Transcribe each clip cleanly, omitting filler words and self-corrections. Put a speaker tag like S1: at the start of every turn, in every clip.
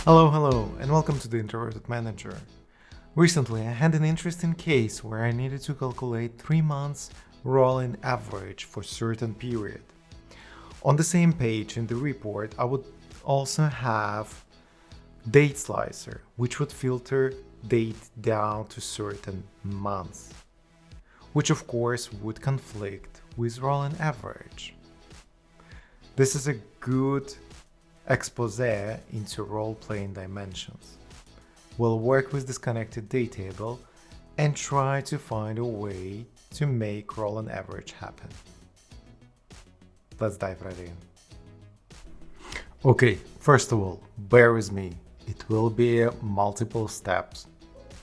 S1: Hello, and welcome to the Introverted Manager. Recently, I had an interesting case where I needed to calculate 3 months rolling average for certain period. On the same page in the report, I would also have date slicer, which would filter date down to certain months, which of course would conflict with rolling average. This is a good expose into role-playing dimensions. We'll work with disconnected date table and try to find a way to make rolling average happen. Let's dive right in. Okay, first of all, bear with me. It will be a multiple steps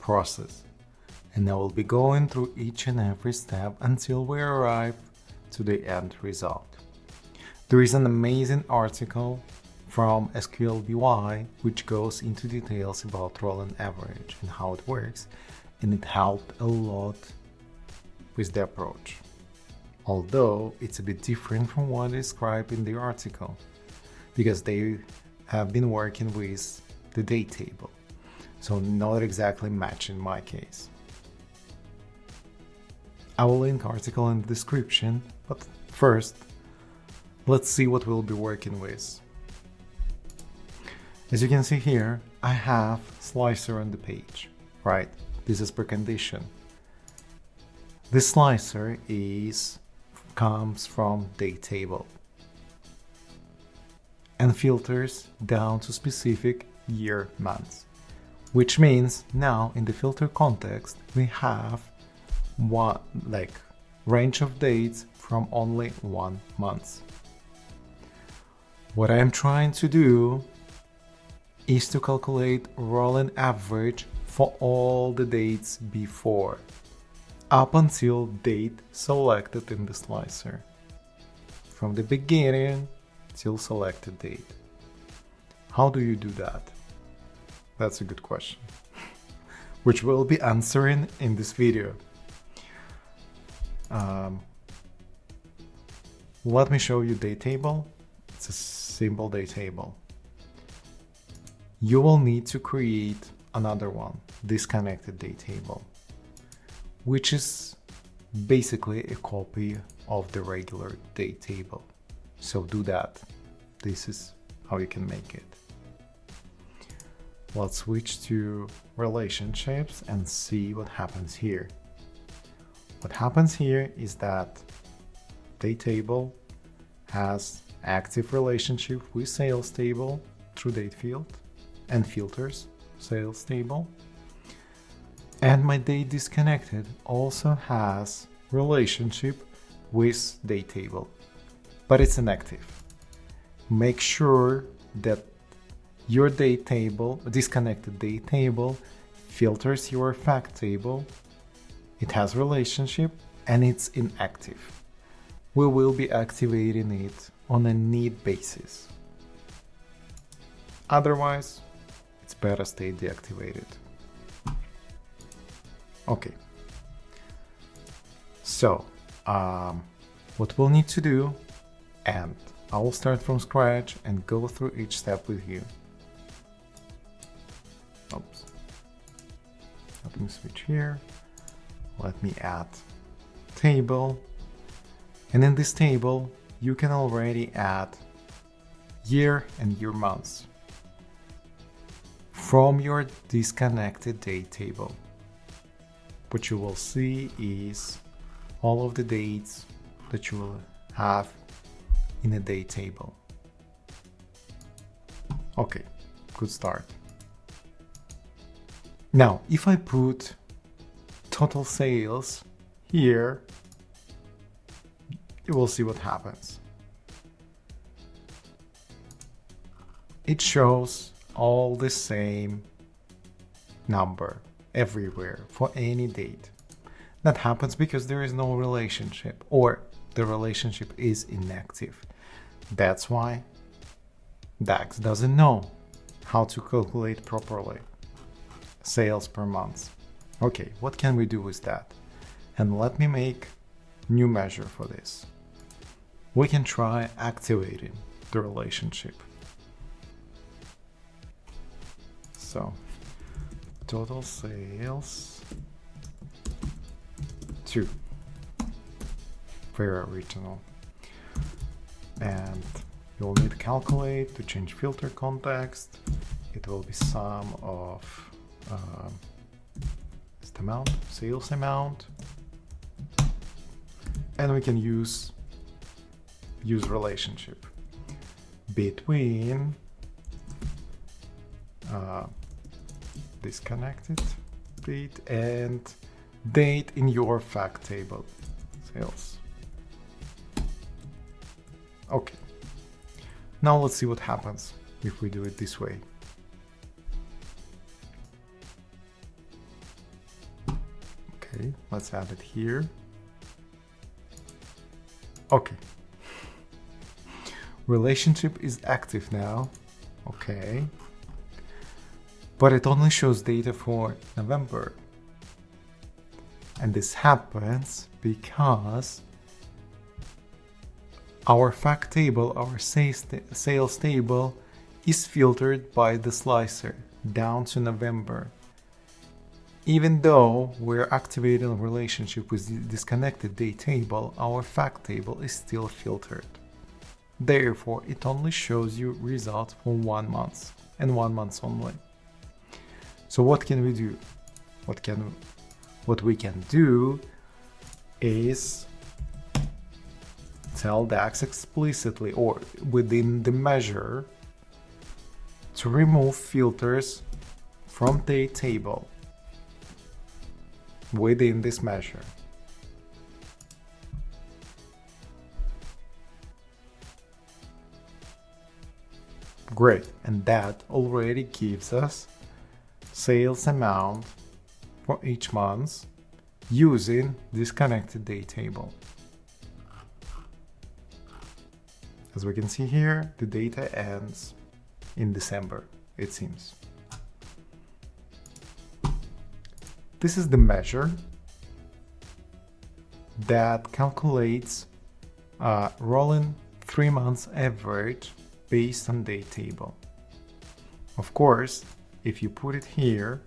S1: process, and I will be going through each and every step until we arrive to the end result. There is an amazing article from SQL BY which goes into details about rolling average and how it works, and it helped a lot with the approach. Although it's a bit different from what is described in the article, because they have been working with the date table, so not exactly matching my case. I will link article in the description, but first, let's see what we'll be working with. As you can see here, I have slicer on the page, right? This is per condition. This slicer comes from date table and filters down to specific year months, which means now in the filter context we have one range of dates from only 1 month. What I am trying to do is to calculate rolling average for all the dates before, up until date selected in the slicer, from the beginning till selected date. How do you do that? That's a good question, which we'll be answering in this video. Let me show you date table. It's a simple date table. You will need to create another one, disconnected date table, which is basically a copy of the regular date table. So do that. This is how you can make it. Let's switch to relationships and see what happens here. What happens here is that date table has active relationship with sales table through date field and filters sales table, and my date disconnected also has relationship with date table, but it's inactive. Make sure that your date table, disconnected date table, filters your fact table, it has relationship, and it's inactive. We will be activating it on a need basis. Otherwise, it's better stay deactivated. Okay. So, what we'll need to do, and I will start from scratch and go through each step with you. Oops. Let me switch here. Let me add table. And in this table, you can already add year and year months from your disconnected date table. What you will see is all of the dates that you will have in a date table. Okay, good start. Now, if I put total sales here, you will see what happens. It shows all the same number everywhere for any date. That happens because there is no relationship, or the relationship is inactive. That's why DAX doesn't know how to calculate properly sales per month. Okay, what can we do with that? And let me make new measure for this. We can try activating the relationship. So total sales 2, very original. And you'll need to calculate to change filter context. It will be sum of this amount, sales amount, and we can use relationship between disconnected date and date in your fact table, sales. Okay, now let's see what happens if we do it this way. Okay, let's add it here. Okay, relationship is active now. Okay, but it only shows data for November, and this happens because our fact table, our sales table, is filtered by the slicer down to November. Even though we're activating a relationship with the disconnected date table, our fact table is still filtered. Therefore, it only shows you results for 1 month and 1 month only. So what can we do? What we can do is tell DAX explicitly or within the measure to remove filters from date table within this measure. Great, and that already gives us sales amount for each month using disconnected date table. As we can see here, the data ends in December, it seems. This is the measure that calculates a rolling 3 months average based on date table. Of course, if you put it here,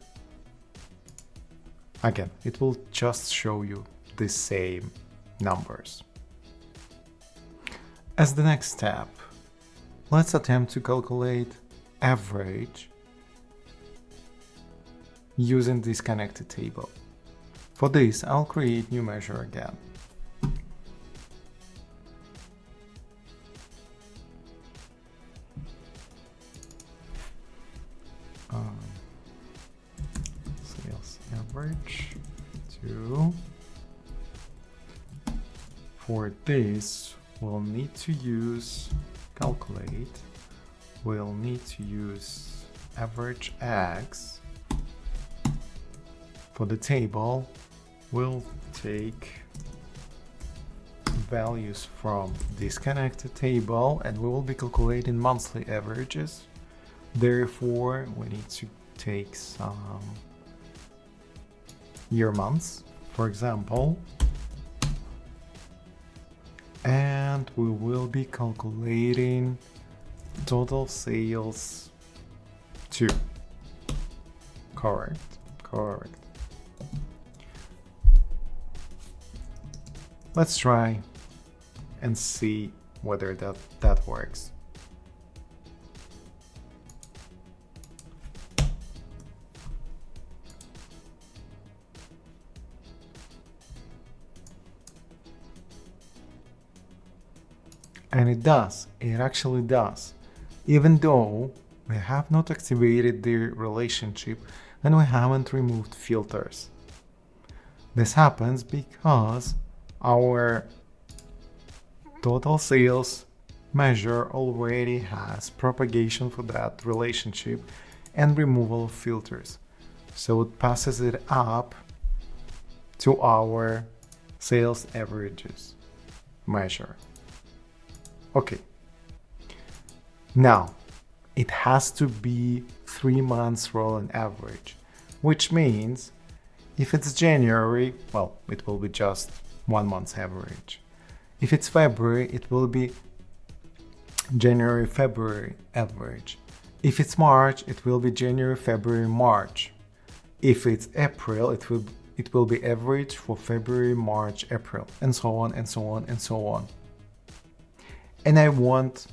S1: again, it will just show you the same numbers. As the next step, let's attempt to calculate average using disconnected table. For this, I'll create new measure again. Sales average 2. For this, we'll need to use calculate. We'll need to use average X. For the table, we'll take values from disconnected table and we will be calculating monthly averages. Therefore, we need to take some year months, for example, and we will be calculating total sales 2. Correct. Let's try and see whether that works. And it does, it actually does. Even though we have not activated the relationship and we haven't removed filters. This happens because our total sales measure already has propagation for that relationship and removal of filters. So it passes it up to our sales averages measure. Okay. Now, it has to be 3 months rolling average, which means if it's January, well, it will be just 1 month's average. If it's February, it will be January-February average. If it's March, it will be January, February, March. If it's April, it will be average for February, March, April, and so on and so on and so on. And I want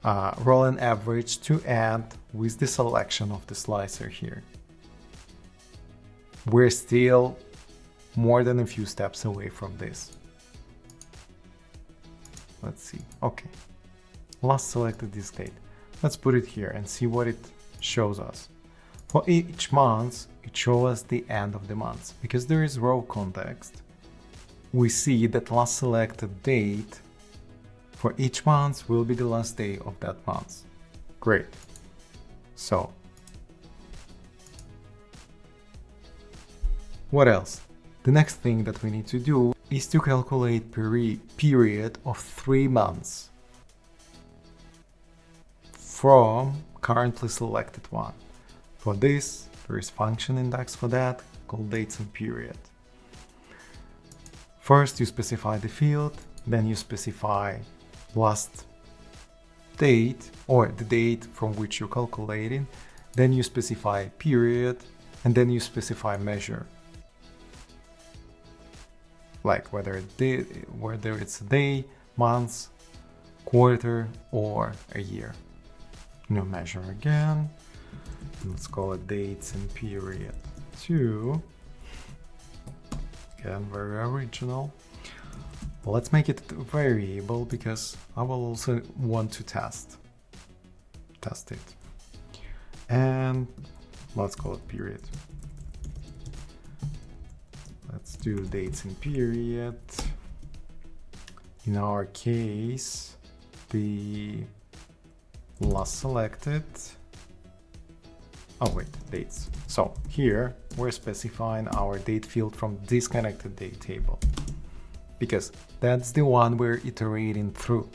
S1: rolling average to end with the selection of the slicer here. We're still more than a few steps away from this. Let's see. Okay. Last selected this date. Let's put it here and see what it shows us. For each month, it shows us the end of the month. Because there is row context, we see that last selected date for each month will be the last day of that month. Great. So, what else? The next thing that we need to do is to calculate period of 3 months from currently selected one. For this, there is function index for that called dates and period. First, you specify the field, then you specify last date or the date from which you're calculating, then you specify period, and then you specify measure. Like whether it's a day, month, quarter, or a year. New measure again. Let's call it dates and period 2. Again, very original. Let's make it a variable because I will also want to test it. And let's call it period. Let's do dates and period. In our case, the last selected. Oh wait, dates. So here we're specifying our date field from disconnected date table because that's the one we're iterating through.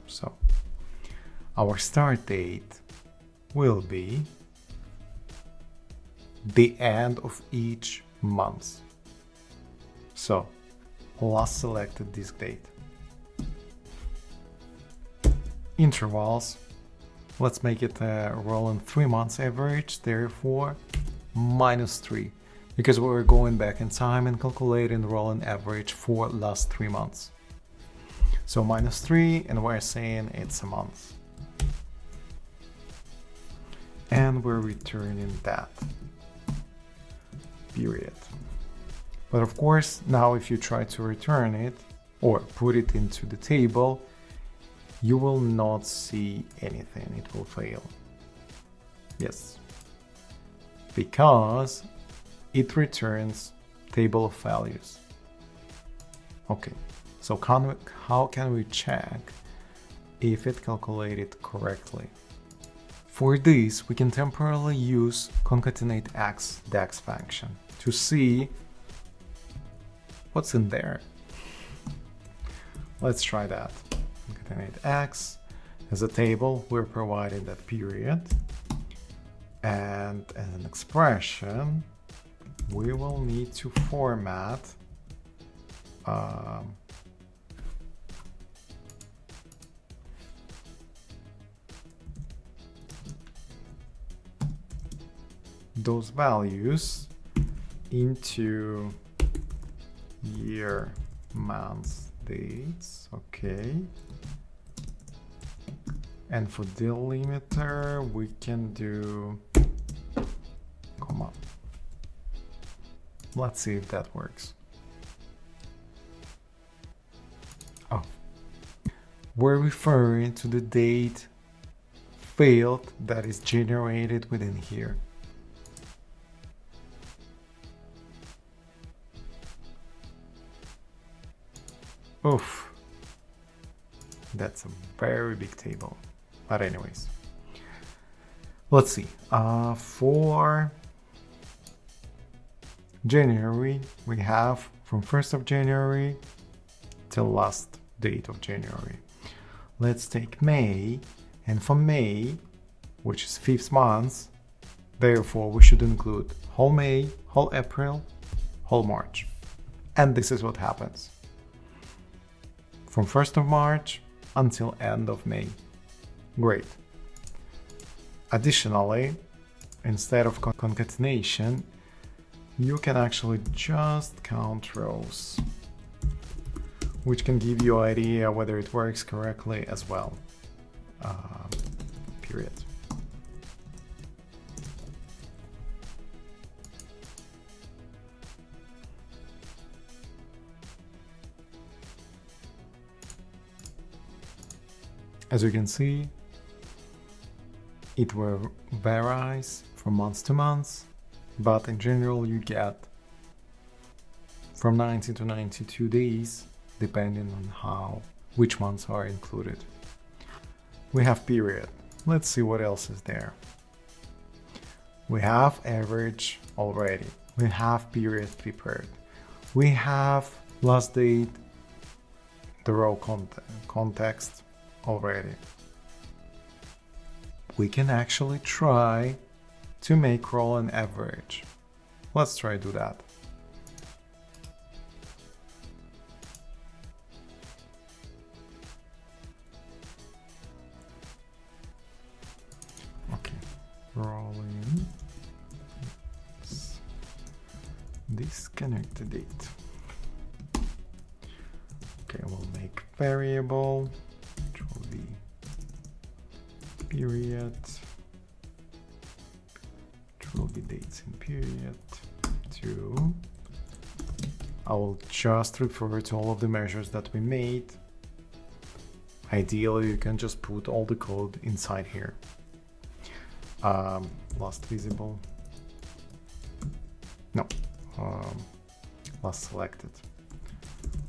S1: So our start date will be the end of each month. So last selected this date. Intervals. Let's make it a rolling 3 months average, therefore -3, because we're going back in time and calculating the rolling average for last 3 months. So -3, and we're saying it's a month. And we're returning that period. But of course, now if you try to return it or put it into the table, you will not see anything. It will fail. Yes. Because it returns table of values. Okay. So how can we check if it calculated correctly? For this, we can temporarily use concatenate x dex function to see what's in there. Let's try that. Concatenate x as a table, we're providing that period, and as an expression we will need to format those values into year, months, dates. Okay. And for delimiter, we can do comma. Let's see if that works. Oh, we're referring to the date field that is generated within here. Oof, that's a very big table. But anyways, let's see. For January, we have from 1st of January till last date of January. Let's take May, and for May, which is 5th month, therefore we should include whole May, whole April, whole March. And this is what happens. From 1st of March until end of May. Great. Additionally, instead of concatenation, you can actually just count rows, which can give you an idea whether it works correctly as well. Period. As you can see, it varies from month to month, but in general you get from 90 to 92 days, depending on which months are included. We have period. Let's see what else is there. We have average already. We have period prepared. We have last date, the row context already. We can actually try to make roll an average. Let's try to do that. Okay, rolling. Let's disconnect the date. Okay, we'll make variable, which will be period, which will be dates in period 2. I will just refer to all of the measures that we made. Ideally, you can just put all the code inside here. Last visible. No. Last selected.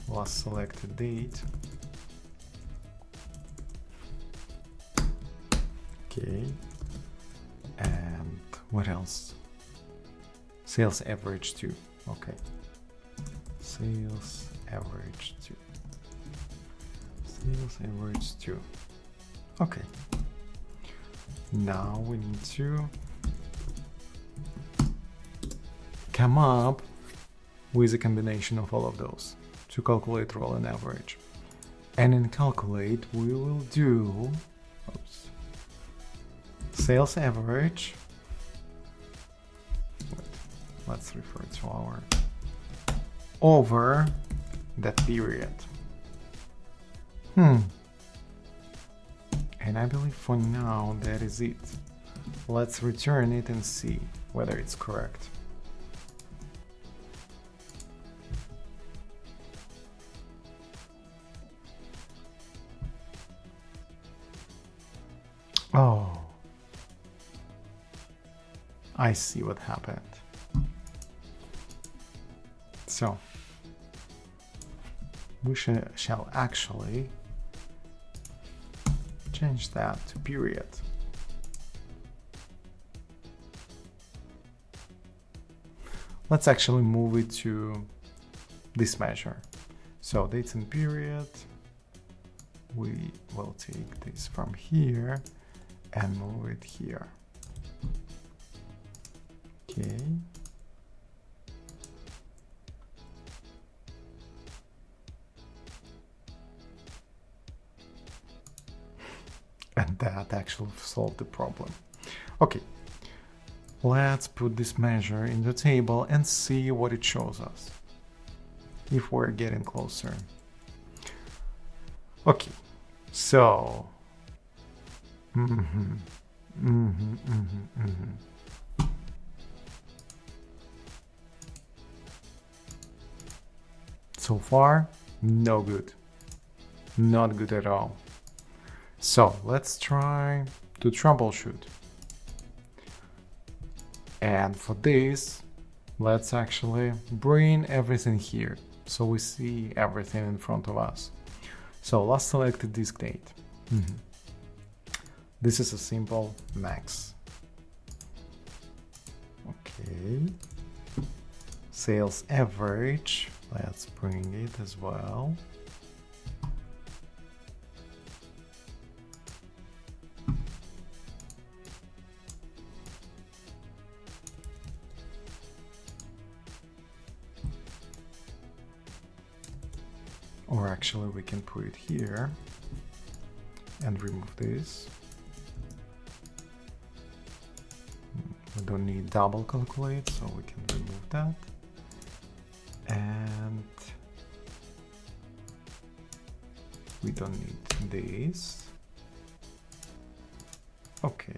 S1: Last selected date. Okay. And what else? Sales average 2. Okay. Sales average 2. Sales average 2. Okay. Now we need to come up with a combination of all of those to calculate roll and average. And in calculate, we will do sales average. Let's refer to our over that period. And I believe for now that is it. Let's return it and see whether it's correct. Oh, I see what happened. So we shall actually change that to period. Let's actually move it to this measure. So dates and period, we will take this from here and move it here. Okay. And that actually solved the problem. Okay, let's put this measure in the table and see what it shows us, if we're getting closer. Okay, so so far, no good. Not good at all. So let's try to troubleshoot. And for this, let's actually bring everything here so we see everything in front of us. So last selected disk date. This is a simple max. Okay. Sales average. Let's bring it as well. Or actually we can put it here and remove this. don't need double calculate, so we can remove that. And we don't need this. Okay.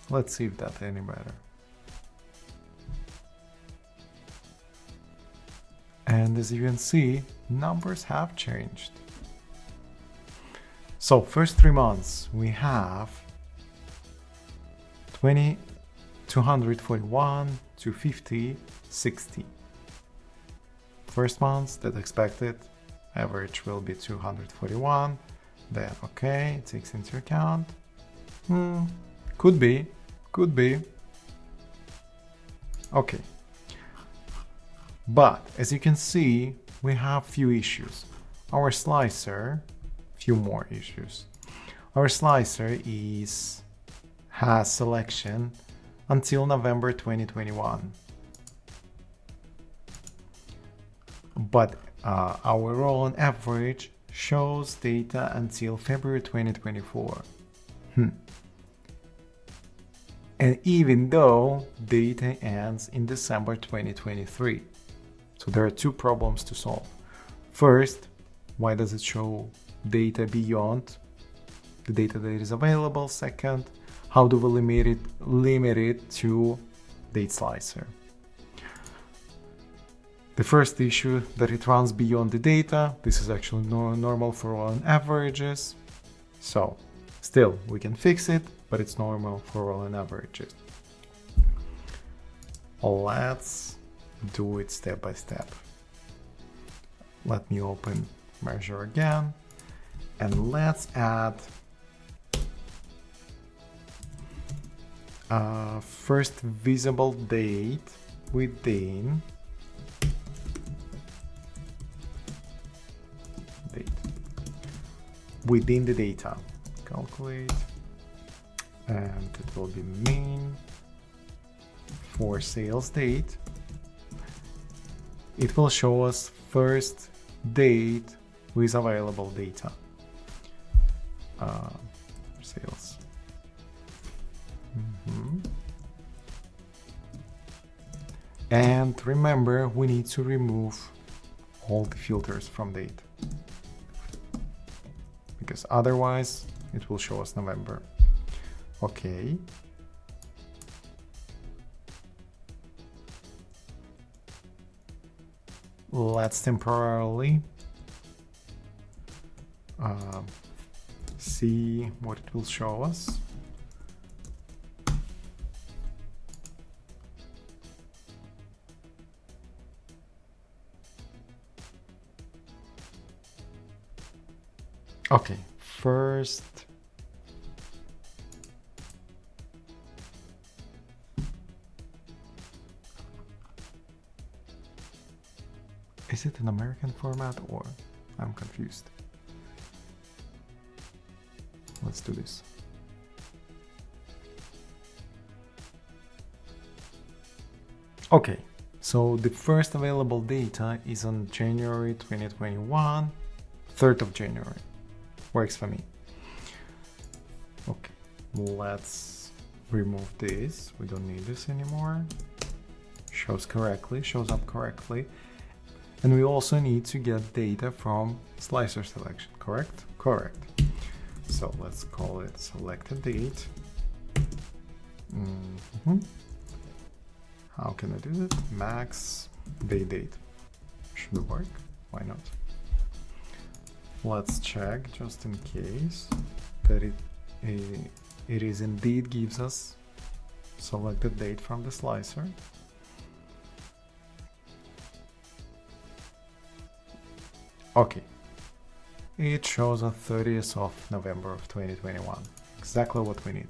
S1: Let's see if that's any better. And as you can see, numbers have changed. So first 3 months, we have 20, 241, 250, 60. First month that expected average will be 241. Then okay, it takes into account. Could be. Okay. But as you can see, we have few issues. Our slicer, few more issues. Our slicer has selection until November 2021. But our roll on average shows data until February 2024. And even though data ends in December 2023. So there are two problems to solve. First, why does it show data beyond the data that is available? Second, how do we limit it to date slicer? The first issue, that it runs beyond the data. This is actually normal for all averages. So still, we can fix it, but it's normal for all averages. Let's do it step by step. Let me open measure again, and let's add first visible date within the data. Calculate, and it will be mean for sales date. It will show us first date with available data. Sales. And remember, we need to remove all the filters from date, because otherwise it will show us November. Okay. Let's temporarily see what it will show us. Okay, first is it an American format, or I'm confused? Let's do this. Okay, so the first available data is on January 2021, 3rd of January. Works for me. Okay, let's remove this. We don't need this anymore. Shows up correctly. And we also need to get data from slicer selection, correct? Correct. So let's call it selected date. How can I do that? Max date. Should work. Why not? Let's check just in case that it is indeed gives us selected date from the slicer. Okay, it shows a 30th of November of 2021, exactly what we need.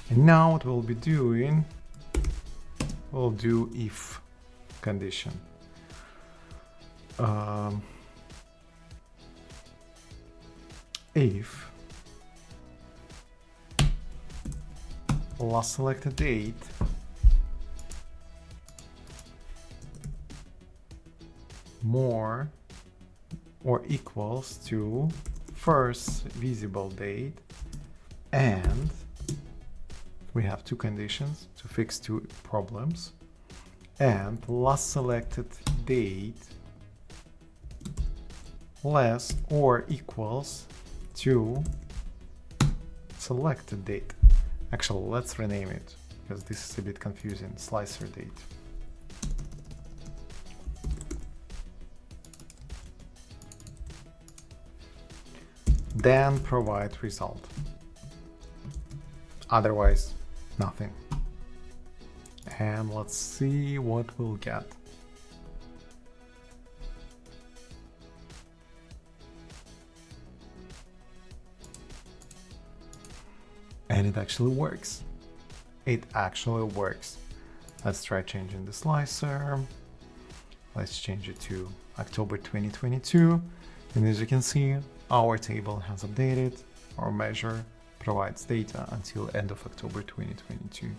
S1: And now what we'll be doing, we'll do if condition. If last selected date more or equals to first visible date, and we have two conditions to fix two problems, and last selected date less or equals to selected date. Actually, let's rename it because this is a bit confusing. Slicer date. Then provide result. Otherwise, nothing. And let's see what we'll get. And it actually works. It actually works. Let's try changing the slicer. Let's change it to October 2022. And as you can see, our table has updated. Our measure provides data until end of October 2022.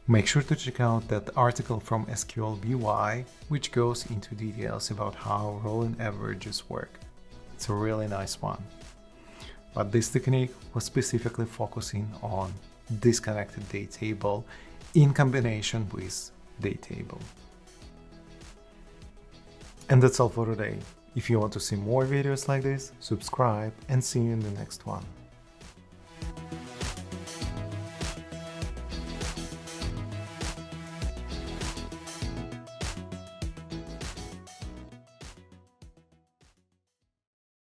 S1: Make sure to check out that article from SQL BY, which goes into details about how rolling averages work. It's a really nice one. But this technique was specifically focusing on disconnected date table in combination with date table. And that's all for today. If you want to see more videos like this, subscribe and see you in the next one.